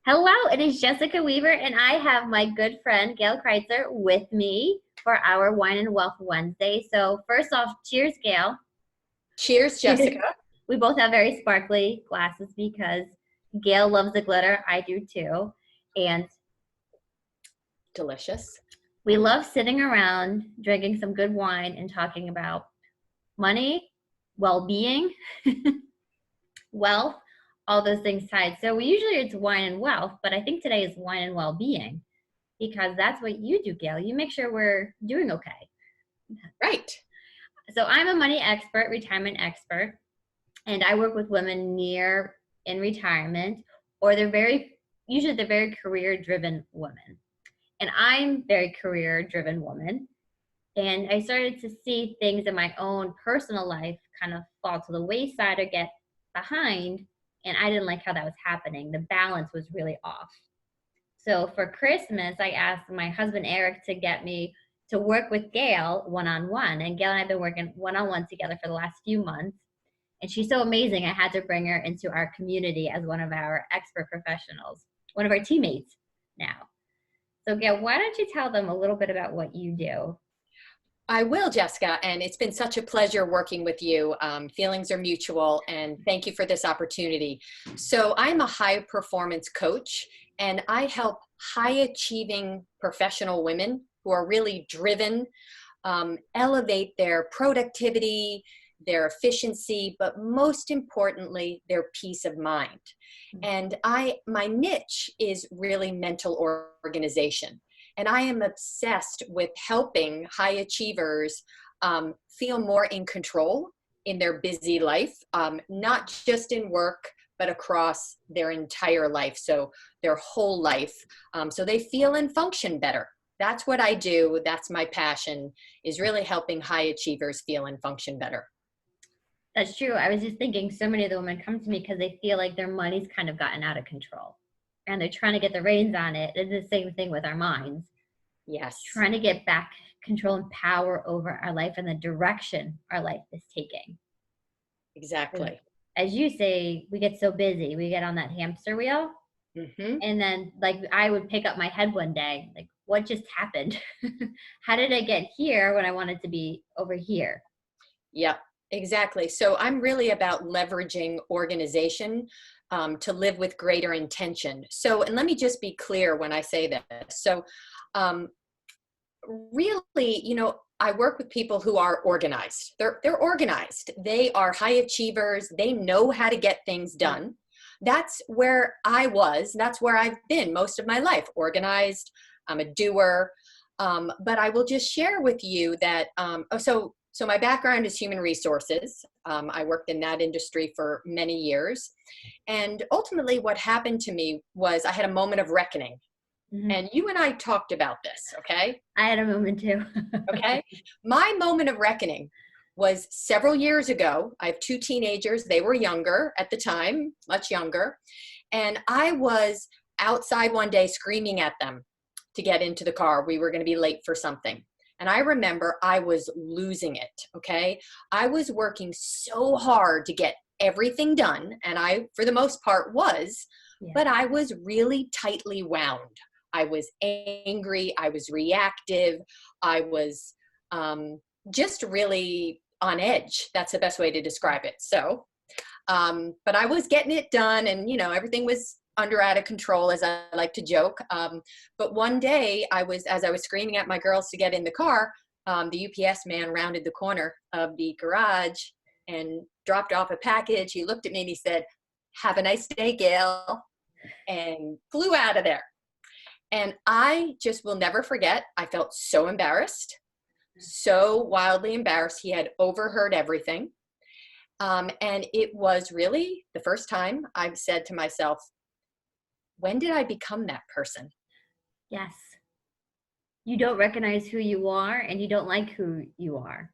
Hello, it is Jessica Weaver, and I have my good friend Gail Kreitzer with me for our Wine and Wealth Wednesday. So, first off, cheers, Gail. Cheers, Jessica. We both have very sparkly glasses because Gail loves the glitter. I do too. And Delicious. we love sitting around, drinking some good wine, and talking about money, well being, wealth, all those things tied. So, usually it's wine and wealth, but I think today is wine and well being because that's what you do, Gail. You make sure we're doing okay. Right. So I'm a money expert, retirement expert, and I work with women near in retirement, or they're very career driven women. And I'm very career driven woman. And I started to see things in my own personal life kind of fall to the wayside or get behind. And I didn't like how that was happening. The balance was really off. So for Christmas, I asked my husband Eric to get me to work with Gail one on one. And Gail and I have been working one on one together for the last few months. And she's so amazing. I had to bring her into our community as one of our expert professionals, one of our teammates now. So, Gail, why don't you tell them a little bit about what you do? I will, Jessica, and it's been such a pleasure working with you. Feelings are mutual, and thank you for this opportunity. So I'm a high performance coach, and I help high achieving professional women who are really driven, elevate their productivity, their efficiency, but most importantly, their peace of mind. And my niche is really mental organization. And I am obsessed with helping high achievers feel more in control in their busy life, not just in work, but across their entire life. So their whole life. So they feel and function better. That's what I do. That's my passion, is really helping high achievers feel and function better. That's true. I was just thinking so many of the women come to me because they feel like their money's kind of gotten out of control and they're trying to get the reins on it. It's the same thing with our minds. Yes. Trying to get back control and power over our life and the direction our life is taking. Exactly. As you say, we get so busy. We get on that hamster wheel. Mm-hmm. And then like I would pick up my head one day, like what just happened? How did I get here when I wanted to be over here? Yep, exactly. So I'm really about leveraging organization to live with greater intention. So, and let me just be clear when I say this. So, really, I work with people who are organized. They're organized. They are high achievers. They know how to get things done. That's where I was. That's where I've been most of my life, organized. I'm a doer. But I will just share with you that, so my background is human resources. I worked in that industry for many years. And ultimately what happened to me was I had a moment of reckoning. Mm-hmm. And you and I talked about this, okay? I had a moment too. Okay. My moment of reckoning was several years ago. I have two teenagers. They were younger at the time, much younger. And I was outside one day screaming at them to get into the car. We were going to be late for something. And I remember I was losing it, okay? I was working so hard to get everything done. And I, for the most part, was, but I was really tightly wound. I was angry. I was reactive. I was just really on edge. That's the best way to describe it. So, but I was getting it done and, everything was out of control, as I like to joke. But one day as I was screaming at my girls to get in the car, the UPS man rounded the corner of the garage and dropped off a package. He looked at me and he said, "Have a nice day, Gail," and flew out of there. And I just will never forget. I felt so embarrassed, so wildly embarrassed. He had overheard everything. And it was really the first time I've said to myself, when did I become that person? Yes. You don't recognize who you are and you don't like who you are.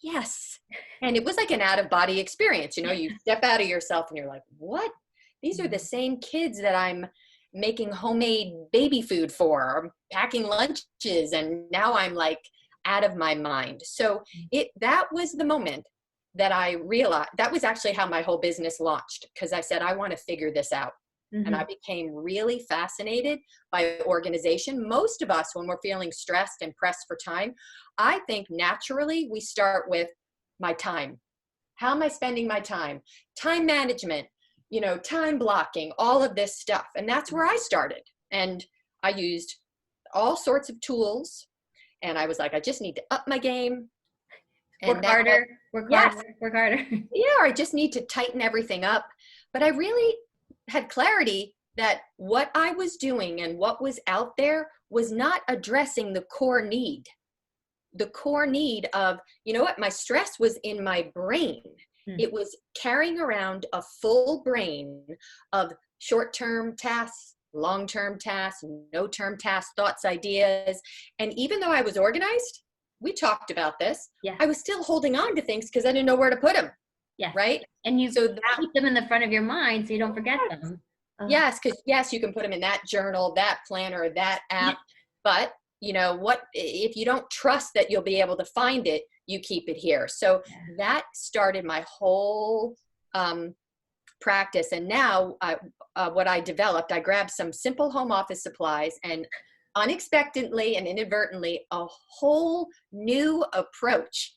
Yes. And it was like an out-of-body experience. You step out of yourself and you're like, what? These are the same kids that I'm making homemade baby food for, or packing lunches, and now I'm like out of my mind. So that was the moment that I realized. That was actually how my whole business launched, because I said, I want to figure this out. And I became really fascinated by organization. Most of us, when we're feeling stressed and pressed for time, I think naturally we start with my time. How am I spending my time? Time management, time blocking, all of this stuff. And that's where I started. And I used all sorts of tools. And I was like, I just need to up my game. And work harder, work yes, harder, work harder. yeah, I just need to tighten everything up. But I really had clarity that what I was doing and what was out there was not addressing the core need. The core need of, my stress was in my brain. It was carrying around a full brain of short-term tasks, long-term tasks, no-term tasks, thoughts, ideas. And even though I was organized, we talked about this, Yeah. I was still holding on to things because I didn't know where to put them. Yeah. Right. And you keep them in the front of your mind so you don't forget them. Yes, because yes, you can put them in that journal, that planner, that app. But what if you don't trust that you'll be able to find it, you keep it here. So that started my whole practice. And now what I developed, I grabbed some simple home office supplies and unexpectedly and inadvertently a whole new approach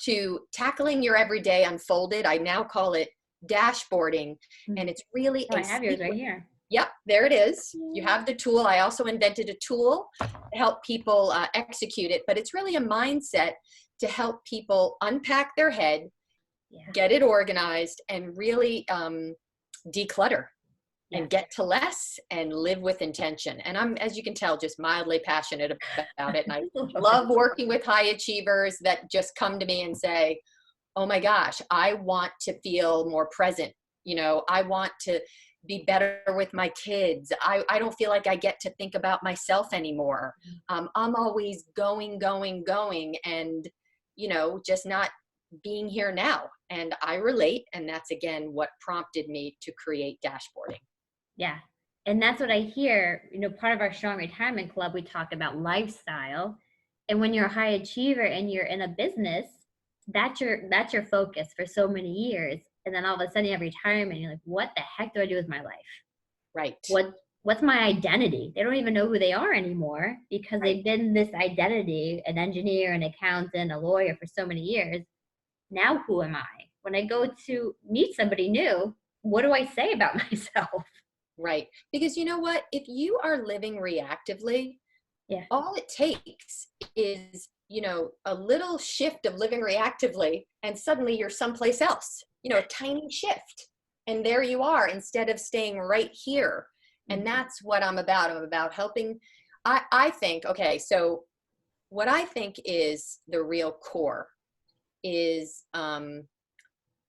to tackling your everyday unfolded. I now call it dashboarding. And it's really I have yours right here. Yep, there it is. You have the tool. I also invented a tool to help people execute it, but it's really a mindset to help people unpack their head, get it organized, and really declutter and get to less and live with intention. And I'm, as you can tell, just mildly passionate about it. And I love working with high achievers that just come to me and say, oh my gosh, I want to feel more present. I want to be better with my kids. I don't feel like I get to think about myself anymore. I'm always going, and, just not being here now. And I relate. And that's, again, what prompted me to create dashboarding. Yeah. And that's what I hear, part of our Strong Retirement Club, we talk about lifestyle. And when you're a high achiever and you're in a business, that's your focus for so many years. And then all of a sudden you have retirement. And you're like, what the heck do I do with my life? Right. What's my identity? They don't even know who they are anymore because they've been this identity, an engineer, an accountant, a lawyer for so many years. Now who am I? When I go to meet somebody new, what do I say about myself? Right. Because you know what? If you are living reactively, all it takes is, a little shift of living reactively, and suddenly you're someplace else, a tiny shift. And there you are, instead of staying right here. And that's what I'm about. I'm about helping. I think, okay, so what I think is the real core is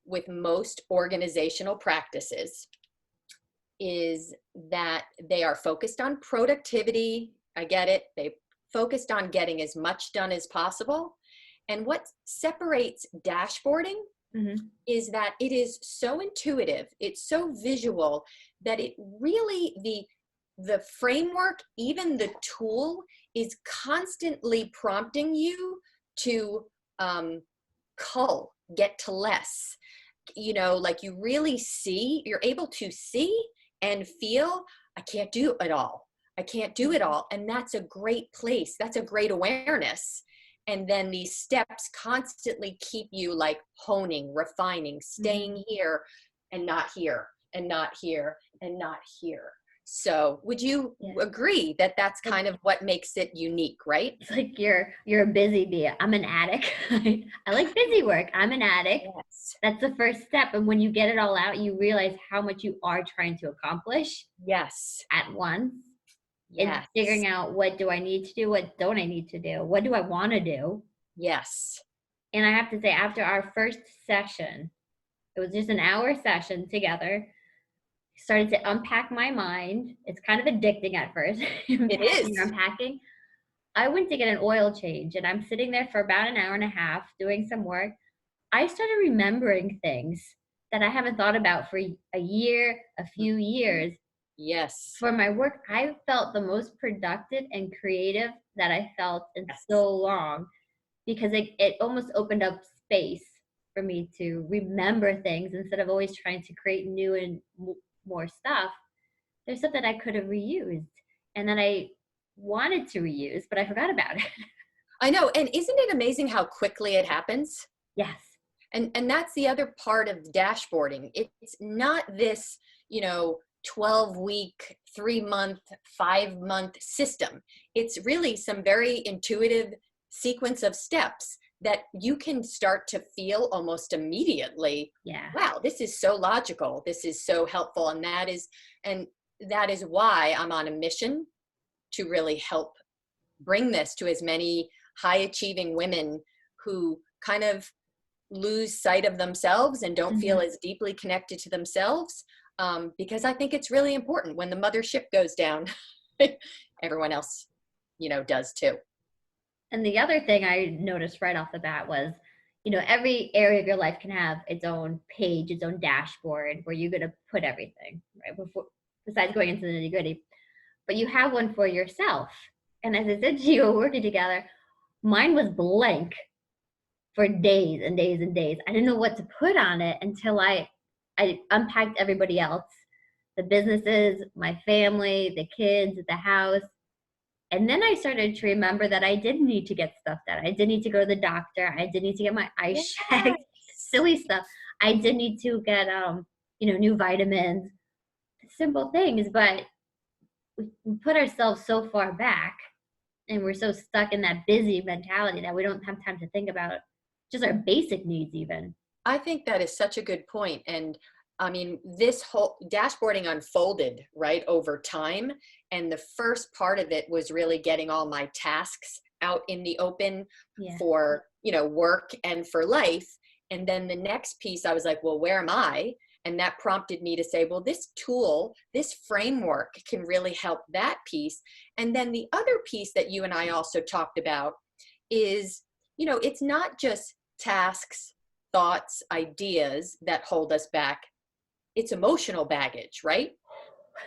with most organizational practices is that they are focused on productivity. I get it. They focused on getting as much done as possible. And what separates dashboarding is that it is so intuitive. It's so visual that it really, the framework, even the tool, is constantly prompting you to cull, get to less. Like you really see, you're able to see and feel, I can't do it all. I can't do it all. And that's a great place. That's a great awareness. And then these steps constantly keep you like honing, refining, staying here and not here and not here and not here. So would you agree that that's kind of what makes it unique, right? It's like you're a busy bee. I'm an addict. I like busy work. I'm an addict. Yes. That's the first step. And when you get it all out, you realize how much you are trying to accomplish. Yes. At once. Yes. And figuring out, what do I need to do? What don't I need to do? What do I want to do? Yes. And I have to say, after our first session, it was just an hour session together, started to unpack my mind. It's kind of addicting at first. It is. Unpacking. I went to get an oil change and I'm sitting there for about an hour and a half doing some work. I started remembering things that I haven't thought about for a year, a few years. Yes. For my work, I felt the most productive and creative that I felt in so long, because it almost opened up space for me to remember things instead of always trying to create new and more stuff. there's stuff that I could have reused and that I wanted to reuse, but I forgot about it. I know. And isn't it amazing how quickly it happens? Yes. And that's the other part of dashboarding. It's not this, 12-week, 3-month, 5-month system. It's really some very intuitive sequence of steps that you can start to feel almost immediately. Yeah. Wow, this is so logical. This is so helpful. And that is why I'm on a mission to really help bring this to as many high achieving women who kind of lose sight of themselves and don't feel as deeply connected to themselves, because I think it's really important. When the mothership goes down, everyone else, does too. And the other thing I noticed right off the bat was, every area of your life can have its own page, its own dashboard where you're going to put everything, right? Besides going into the nitty gritty, but you have one for yourself. And as I said to you, we're working together, mine was blank for days and days and days. I didn't know what to put on it until I unpacked everybody else, the businesses, my family, the kids, the house. And then I started to remember that I did need to get stuff done. I did need to go to the doctor. I did need to get my eyes checked, silly stuff. I did need to get, new vitamins, simple things. But we put ourselves so far back and we're so stuck in that busy mentality that we don't have time to think about just our basic needs even. I think that is such a good point. And I mean, this whole dashboarding unfolded right over time. And the first part of it was really getting all my tasks out in the open for, work and for life. And then the next piece, I was like, well, where am I? And that prompted me to say, well, this tool, this framework can really help that piece. And then the other piece that you and I also talked about is, it's not just tasks, thoughts, ideas that hold us back. It's emotional baggage, right?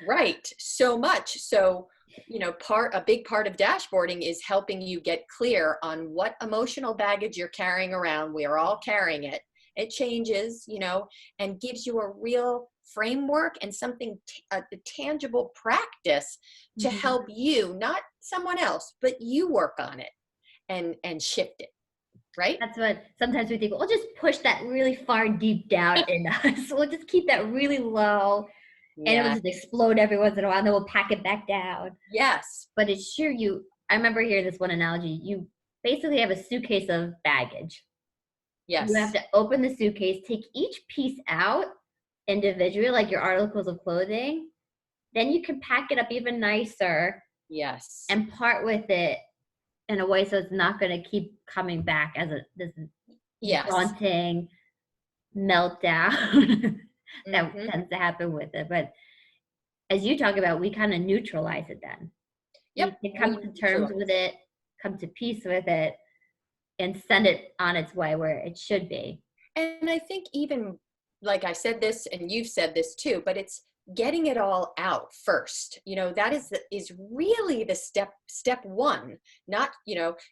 Right. So much. So, a big part of dashboarding is helping you get clear on what emotional baggage you're carrying around. We are all carrying it. It changes, and gives you a real framework and something, a tangible practice to help you, not someone else, but you work on it and shift it. Right? That's what sometimes we think, we'll just push that really far deep down in us. We'll just keep that really low and it'll just explode every once in a while and then we'll pack it back down. Yes. But it's sure I remember hearing this one analogy. You basically have a suitcase of baggage. Yes. You have to open the suitcase, take each piece out individually, like your articles of clothing. Then you can pack it up even nicer. Yes. And part with it in a way so it's not going to keep coming back as this daunting meltdown that tends to happen with it. But as you talk about, we kind of neutralize it then. Yep. You can come to terms with it, come to peace with it, and send it on its way where it should be. And I think even, like I said this, and you've said this too, but it's getting it all out first. That is really the step one, not,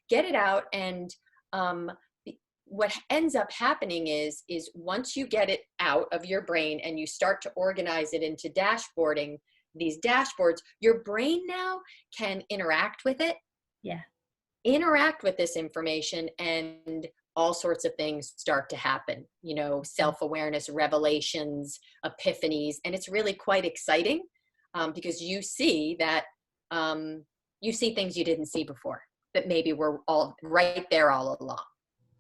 get it out. And what ends up happening is once you get it out of your brain and you start to organize it into dashboarding, these dashboards, your brain now can interact with it. Yeah. Interact with this information and all sorts of things start to happen, self-awareness, revelations, epiphanies. And it's really quite exciting because you see that you see things you didn't see before that maybe were all right there all along.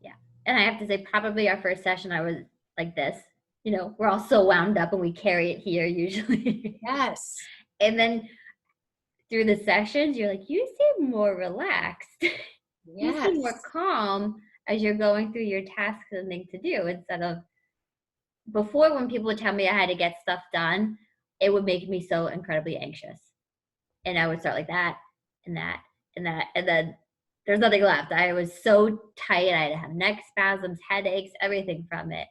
Yeah. And I have to say, probably our first session, I was like this, we're all so wound up and we carry it here usually. Yes. And then through the sessions, you're like, you seem more relaxed. Yes. You seem more calm as you're going through your tasks and things to do, instead of before, when people would tell me I had to get stuff done, it would make me so incredibly anxious. And I would start like that and that and that. And then there's nothing left. I was so tight. I had to have neck spasms, headaches, everything from it.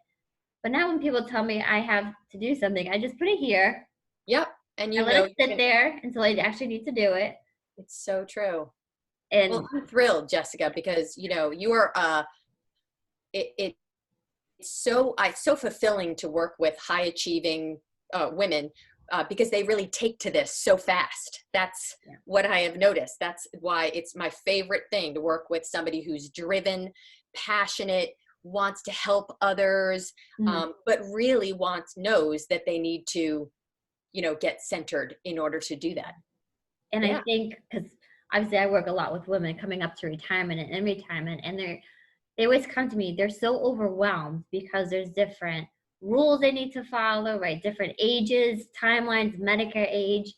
But now when people tell me I have to do something, I just put it here. Yep. And I let it sit there until I actually need to do it. It's so true. And well, I'm thrilled, Jessica, because you are it's so fulfilling to work with high achieving women because they really take to this so fast. That's what I have noticed. That's why it's my favorite thing to work with somebody who's driven, passionate, wants to help others, but really knows that they need to, get centered in order to do that. And I think, because obviously I work a lot with women coming up to retirement and in retirement, and they always come to me, they're so overwhelmed because there's different rules they need to follow, right? Different ages, timelines, Medicare age,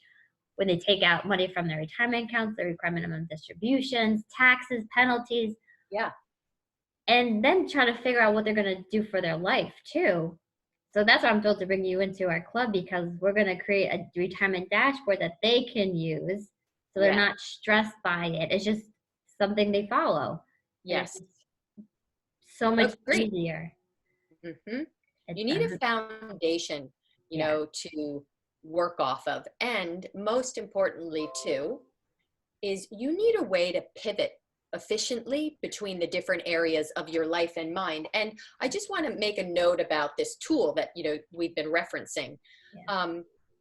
when they take out money from their retirement accounts, the required minimum distributions, taxes, penalties. Yeah. And then try to figure out what they're going to do for their life too. So that's why I'm thrilled to bring you into our club, because we're going to create a retirement dashboard that they can use so they're not stressed by it. It's just something they follow. Yes. So much easier. You need a foundation, to work off of. And most importantly too, is you need a way to pivot efficiently between the different areas of your life and mind. And I just want to make a note about this tool that, we've been referencing.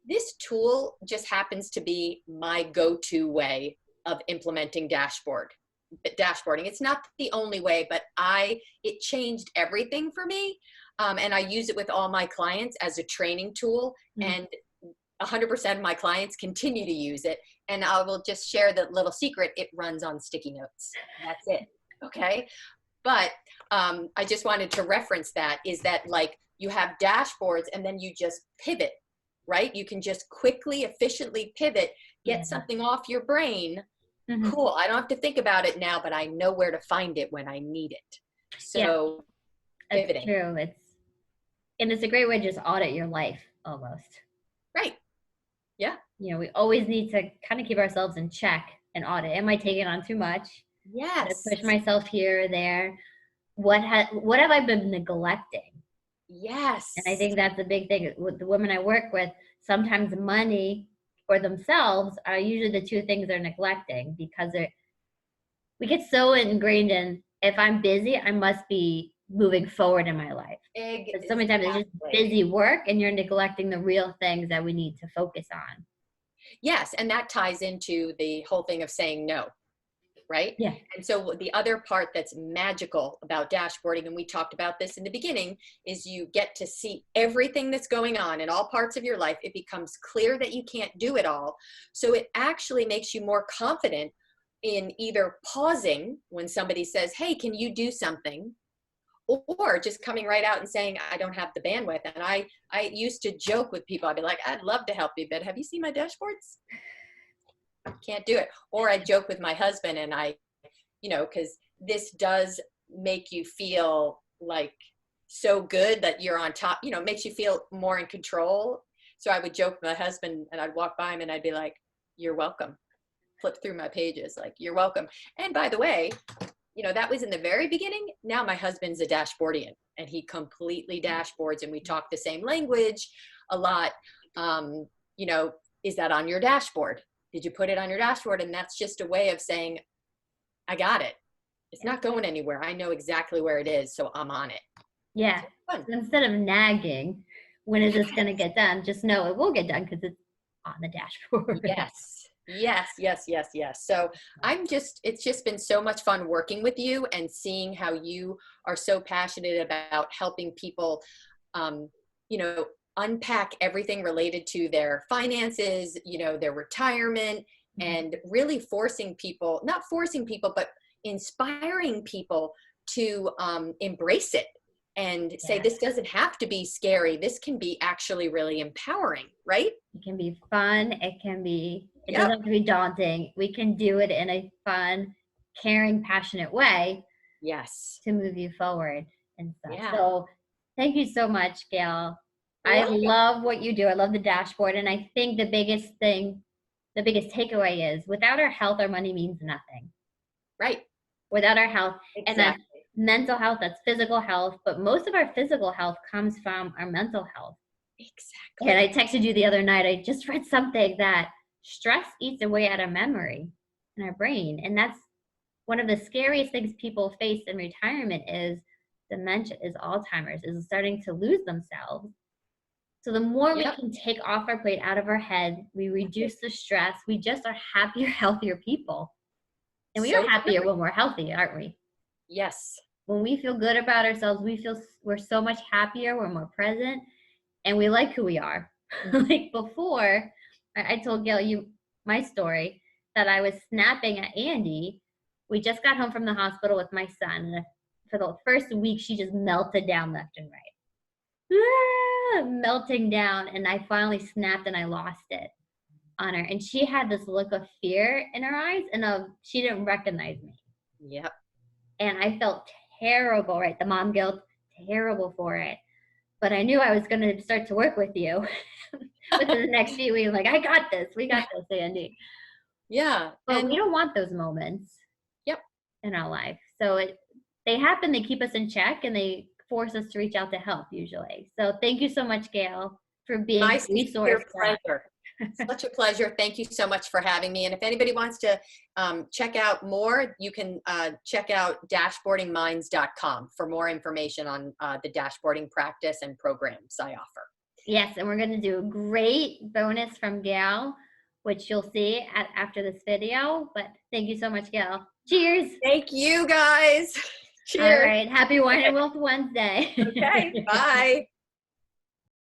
This tool just happens to be my go-to way of implementing dashboarding. It's not the only way, but it changed everything for me. And I use it with all my clients as a training tool, and 100% of my clients continue to use it. And I will just share the little secret. It runs on sticky notes. That's it. Okay. But I just wanted to reference that, is that like you have dashboards and then you just pivot, right? You can just quickly, efficiently pivot, get something off your brain. Cool. I don't have to think about it now, but I know where to find it when I need it. So that's true. It's a great way to just audit your life almost. Right. Yeah. We always need to kind of keep ourselves in check and audit. Am I taking on too much? Yes. Push myself here or there. What have I been neglecting? Yes. And I think that's a big thing with the women I work with. Sometimes money or themselves are usually the two things they're neglecting, because we get so ingrained in, if I'm busy, I must be moving forward in my life. So many times it's just busy work and you're neglecting the real things that we need to focus on. Yes. And that ties into the whole thing of saying no, right? Yeah. And so the other part that's magical about dashboarding, and we talked about this in the beginning, is you get to see everything that's going on in all parts of your life. It becomes clear that you can't do it all. So it actually makes you more confident in either pausing when somebody says, hey, can you do something? Or just coming right out and saying, I don't have the bandwidth. And I used to joke with people. I'd be like, I'd love to help you, but have you seen my dashboards? Can't do it. Or I joke with my husband, and because this does make you feel like so good that you're on top, makes you feel more in control. So I would joke with my husband, and I'd walk by him and I'd be like, you're welcome. Flip through my pages, like, you're welcome. And by the way, that was in the very beginning. Now my husband's a dashboardian, and he completely dashboards, and we talk the same language a lot. Is that on your dashboard? Did you put it on your dashboard? And that's just a way of saying, I got it. It's not going anywhere. I know exactly where it is, so I'm on it. Yeah. Instead of nagging, when is this going to get done? Just know it will get done because it's on the dashboard. Yes. So it's just been so much fun working with you and seeing how you are so passionate about helping people, unpack everything related to their finances, their retirement, and really not forcing people, but inspiring people to embrace it and say, this doesn't have to be scary. This can be actually really empowering, right? It can be fun. It doesn't have to be daunting. We can do it in a fun, caring, passionate way. Yes. To move you forward and stuff. Yeah. So thank you so much, Gail. I love what you do. I love the dashboard. And I think the biggest takeaway is, without our health, our money means nothing. Right. Without our health. Exactly. And that's mental health, that's physical health. But most of our physical health comes from our mental health. Exactly. And I texted you the other night. I just read something that stress eats away at our memory in our brain. And that's one of the scariest things people face in retirement, is dementia, is Alzheimer's, is starting to lose themselves. So the more we Yep. can take off our plate out of our head, we reduce the stress, we just are happier, healthier people. And we are So true. happier when we're healthy, aren't we? Yes. When we feel good about ourselves, we're so much happier, we're more present, and we like who we are. Like before, I told Gail you my story that I was snapping at Andy. We just got home from the hospital with my son, and for the first week, she just melted down left and right, melting down, and I finally snapped and I lost it on her, and she had this look of fear in her eyes, and she didn't recognize me, Yep. and I felt terrible, right? The mom guilt, terrible for it. But I knew I was going to start to work with you within the next few weeks. Like, I got this. We got this, Andy. Yeah. But we And don't want those moments yep. in our life. So they happen, they keep us in check, and they force us to reach out to help usually. So thank you so much, Gail, for being My a resource sincere for us. pleasure. Such a pleasure. Thank you so much for having me. And if anybody wants to check out more, you can check out dashboardingminds.com for more information on the dashboarding practice and programs I offer. Yes, and we're going to do a great bonus from Gail, which you'll see after this video. But thank you so much, Gail. Cheers. Thank you, guys. Cheers. All right. Happy Wine and Wealth Wednesday. Okay. Bye.